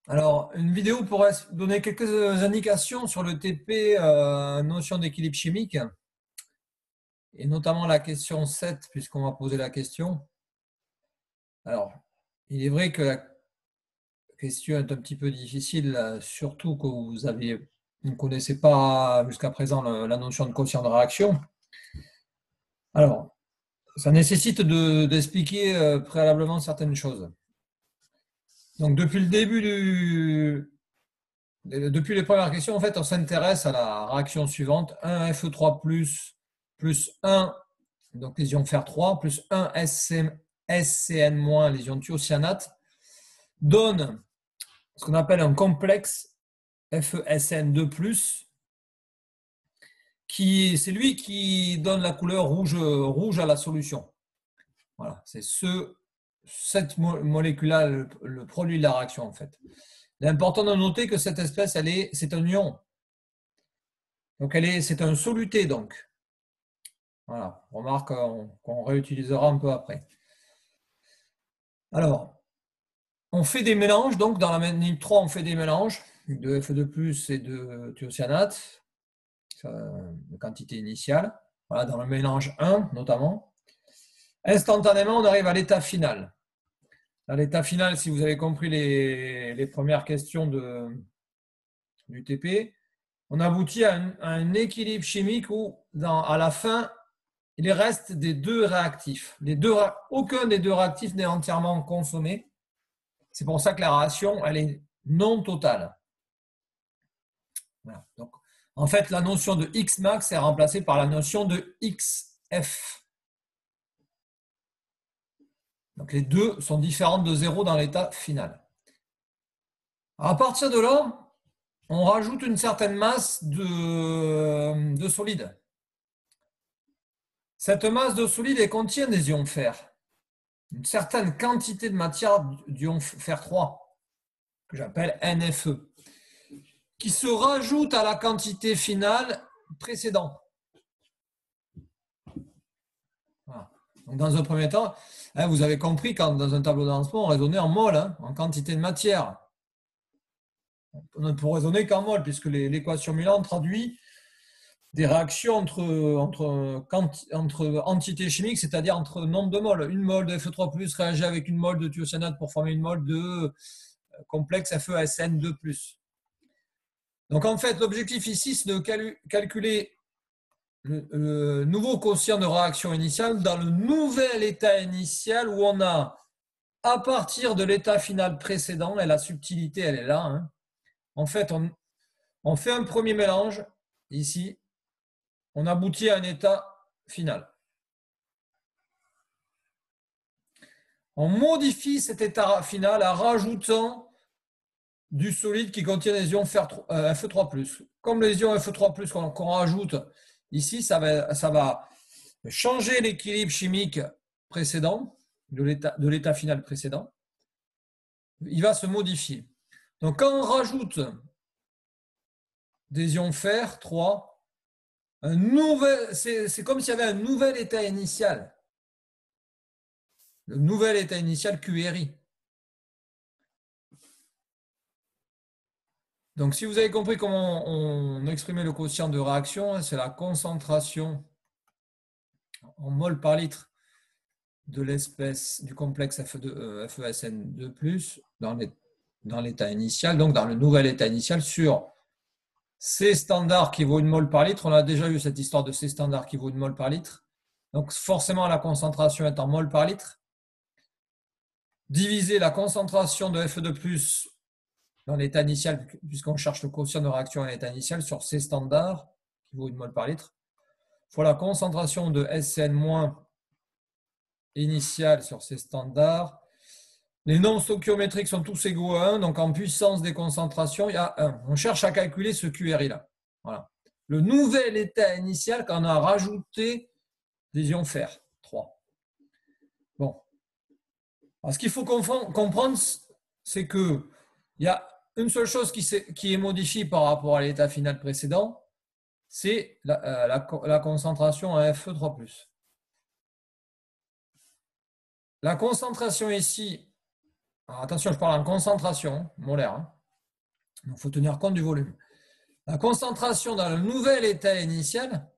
Alors, une vidéo pourrait donner quelques indications sur le TP, notion d'équilibre chimique, et notamment la question 7, puisqu'on va poser la question. Alors, il est vrai que la question est un petit peu difficile, surtout que vous ne connaissez pas jusqu'à présent la notion de quotient de réaction. Alors, ça nécessite d'expliquer préalablement certaines choses. Donc, depuis les premières questions, en fait, on s'intéresse à la réaction suivante. 1 Fe3 plus 1, donc lésion fer 3, plus 1 SCN-, lésion thiocyanate, donne ce qu'on appelle un complexe FeSN2+, c'est lui qui donne la couleur rouge à la solution. Voilà, c'est cette molécule-là, le produit de la réaction, en fait. Il est important de noter que cette espèce, c'est un ion. Donc, c'est un soluté, donc. Voilà, remarque qu'on réutilisera un peu après. Alors, on fait des mélanges, donc dans la manip 3, on fait des mélanges de Fe2+, et de thiocyanate, de quantité initiale. Voilà, dans le mélange 1, notamment. Instantanément, on arrive à l'état final. Dans l'état final, si vous avez compris les premières questions du TP, on aboutit à un équilibre chimique où, à la fin, il reste des deux réactifs. Aucun des deux réactifs n'est entièrement consommé. C'est pour ça que la réaction, elle est non totale. Voilà. Donc, en fait, la notion de Xmax est remplacée par la notion de Xf. Donc, les deux sont différentes de zéro dans l'état final. À partir de là, on rajoute une certaine masse de solide. Cette masse de solide, elle contient des ions fer. Une certaine quantité de matière d'ion fer 3, que j'appelle NFe, qui se rajoute à la quantité finale précédente. Voilà. Donc, dans un premier temps, vous avez compris quand dans un tableau d'avancement, on raisonnait en mol, en quantité de matière. On ne peut raisonner qu'en mol, puisque l'équation Milan traduit des réactions entre entités chimiques, c'est-à-dire entre nombre de moles. Une mole de Fe3+, réagit avec une mole de thiocyanate pour former une mole de complexe FeSN2+. Donc en fait, l'objectif ici, c'est de calculer le nouveau quotient de réaction initiale dans le nouvel état initial où on a, à partir de l'état final précédent, et la subtilité, elle est là. En fait, on fait un premier mélange, ici, on aboutit à un état final. On modifie cet état final en rajoutant du solide qui contient les ions Fe3+. Comme les ions Fe3+, qu'on rajoute ici, ça va changer l'équilibre chimique précédent, de l'état final précédent. Il va se modifier. Donc, quand on rajoute des ions fer 3, c'est comme s'il y avait un nouvel état initial. Le nouvel état initial QRI. Donc, si vous avez compris comment on exprimait le quotient de réaction, c'est la concentration en mol par litre de l'espèce du complexe FeSN2+, dans l'état initial, donc dans le nouvel état initial, sur C standard qui vaut une mol par litre. On a déjà eu cette histoire de C standard qui vaut une mol par litre. Donc, forcément, la concentration est en mol par litre. Diviser la concentration de Fe2+, dans l'état initial, puisqu'on cherche le quotient de réaction à l'état initial, sur C standard, qui vaut une mol par litre, fois la concentration de SN- initiale sur C standard. Les nombres stoichiométriques sont tous égaux à 1, donc en puissance des concentrations, il y a 1. On cherche à calculer ce QRI-là. Voilà. Le nouvel état initial quand on a rajouté des ions fer, 3. Bon. Alors, ce qu'il faut comprendre, c'est qu'il y a une seule chose qui est modifiée par rapport à l'état final précédent, c'est la concentration en Fe3+. La concentration ici, alors attention, je parle en concentration molaire, Il faut tenir compte du volume. La concentration dans le nouvel état initial,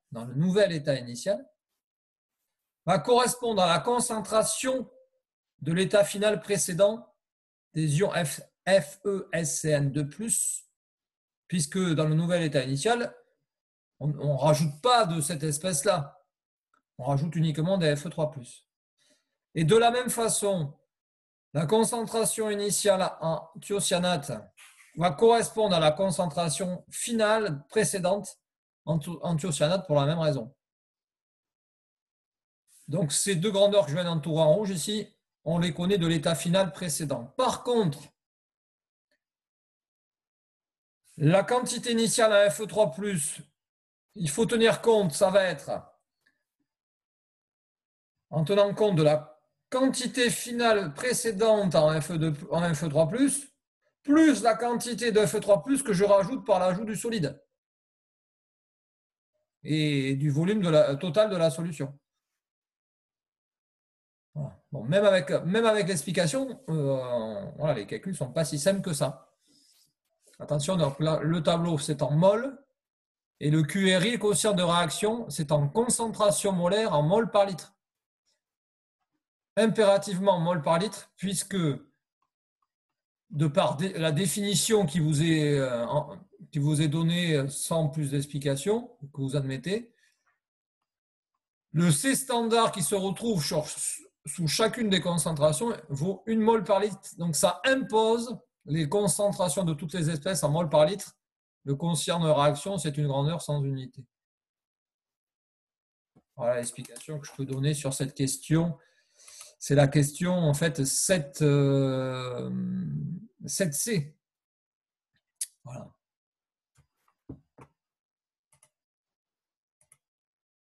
va correspondre à la concentration de l'état final précédent des ions FeSCN2+, puisque dans le nouvel état initial, on ne rajoute pas de cette espèce-là. On rajoute uniquement des Fe3+. Et de la même façon, la concentration initiale en thiocyanate va correspondre à la concentration finale précédente en thiocyanate pour la même raison. Donc, ces deux grandeurs que je viens d'entourer en rouge ici, on les connaît de l'état final précédent. Par contre, la quantité initiale en Fe3+, il faut tenir compte, ça va être en tenant compte de la quantité finale précédente en Fe3+, plus la quantité de Fe3+, que je rajoute par l'ajout du solide et du volume total de la solution. Voilà. Bon, même avec l'explication, voilà, les calculs ne sont pas si simples que ça. Attention, donc là, le tableau, c'est en mol, et le QRI, le quotient de réaction, c'est en concentration molaire en mol par litre. Impérativement mol par litre, puisque de par la définition qui vous est donnée sans plus d'explication, que vous admettez, le C standard qui se retrouve sous chacune des concentrations vaut 1 mol par litre. Donc ça impose les concentrations de toutes les espèces en mol par litre. Le quotient de réaction, c'est une grandeur sans unité. Voilà l'explication que je peux donner sur cette question. C'est la question, en fait, 7C. Voilà.